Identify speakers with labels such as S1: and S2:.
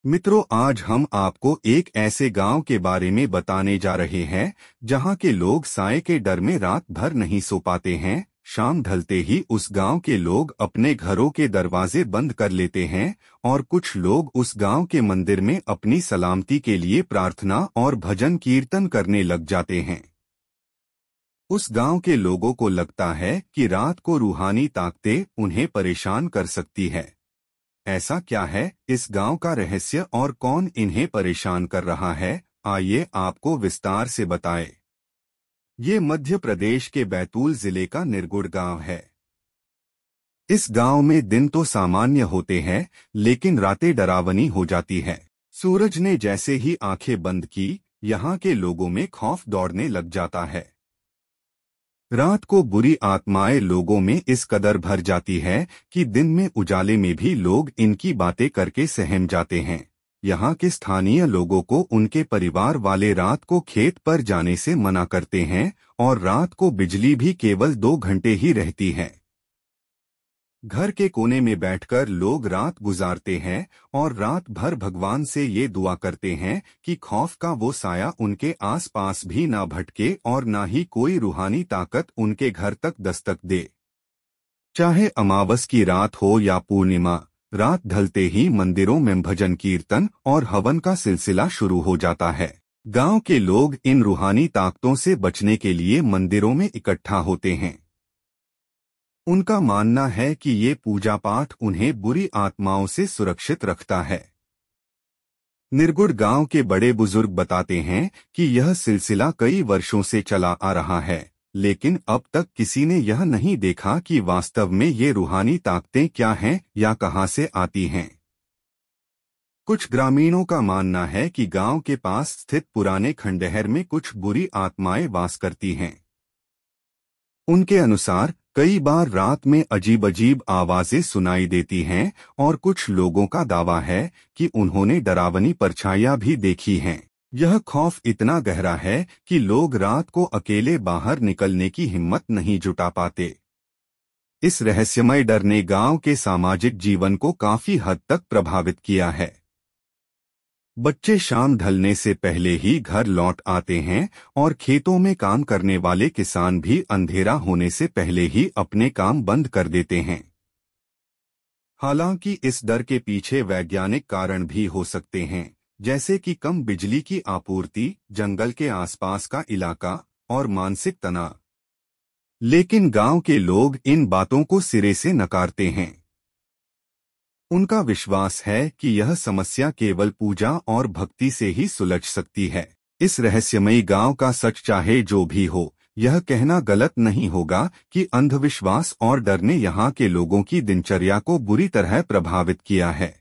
S1: मित्रों, आज हम आपको एक ऐसे गांव के बारे में बताने जा रहे हैं जहां के लोग साए के डर में रात भर नहीं सो पाते हैं। शाम ढलते ही उस गांव के लोग अपने घरों के दरवाजे बंद कर लेते हैं और कुछ लोग उस गांव के मंदिर में अपनी सलामती के लिए प्रार्थना और भजन कीर्तन करने लग जाते हैं। उस गांव के लोगों को लगता है कि रात को रूहानी ताकतें उन्हें परेशान कर सकती है। ऐसा क्या है इस गांव का रहस्य और कौन इन्हें परेशान कर रहा है, आइए आपको विस्तार से बताएं। ये मध्य प्रदेश के बैतूल जिले का निरगुड़ गांव है। इस गांव में दिन तो सामान्य होते हैं, लेकिन रातें डरावनी हो जाती है। सूरज ने जैसे ही आंखें बंद की, यहाँ के लोगों में खौफ दौड़ने लग जाता है। रात को बुरी आत्माएं लोगों में इस कदर भर जाती है कि दिन में उजाले में भी लोग इनकी बातें करके सहम जाते हैं। यहाँ के स्थानीय लोगों को उनके परिवार वाले रात को खेत पर जाने से मना करते हैं और रात को बिजली भी केवल 2 घंटे ही रहती है। घर के कोने में बैठकर लोग रात गुजारते हैं और रात भर भगवान से ये दुआ करते हैं कि खौफ का वो साया उनके आसपास भी ना भटके और ना ही कोई रूहानी ताकत उनके घर तक दस्तक दे। चाहे अमावस की रात हो या पूर्णिमा, रात ढलते ही मंदिरों में भजन कीर्तन और हवन का सिलसिला शुरू हो जाता है। गांव के लोग इन रूहानी ताकतों से बचने के लिए मंदिरों में इकट्ठा होते हैं। उनका मानना है कि ये पूजा पाठ उन्हें बुरी आत्माओं से सुरक्षित रखता है। निरगुड़ गांव के बड़े बुजुर्ग बताते हैं कि यह सिलसिला कई वर्षों से चला आ रहा है, लेकिन अब तक किसी ने यह नहीं देखा कि वास्तव में ये रूहानी ताकतें क्या हैं या कहां से आती हैं। कुछ ग्रामीणों का मानना है कि गांव के पास स्थित पुराने खंडहर में कुछ बुरी आत्माएं वास करती हैं। उनके अनुसार कई बार रात में अजीब अजीब आवाजें सुनाई देती हैं और कुछ लोगों का दावा है कि उन्होंने डरावनी परछाइयां भी देखी हैं। यह खौफ इतना गहरा है कि लोग रात को अकेले बाहर निकलने की हिम्मत नहीं जुटा पाते। इस रहस्यमय डर ने गांव के सामाजिक जीवन को काफी हद तक प्रभावित किया है। बच्चे शाम ढलने से पहले ही घर लौट आते हैं और खेतों में काम करने वाले किसान भी अंधेरा होने से पहले ही अपने काम बंद कर देते हैं। हालांकि इस डर के पीछे वैज्ञानिक कारण भी हो सकते हैं, जैसे कि कम बिजली की आपूर्ति, जंगल के आसपास का इलाका और मानसिक तनाव। लेकिन गांव के लोग इन बातों को सिरे से नकारते हैं। उनका विश्वास है कि यह समस्या केवल पूजा और भक्ति से ही सुलझ सकती है। इस रहस्यमयी गांव का सच चाहे जो भी हो, यह कहना गलत नहीं होगा कि अंधविश्वास और डर ने यहाँ के लोगों की दिनचर्या को बुरी तरह प्रभावित किया है।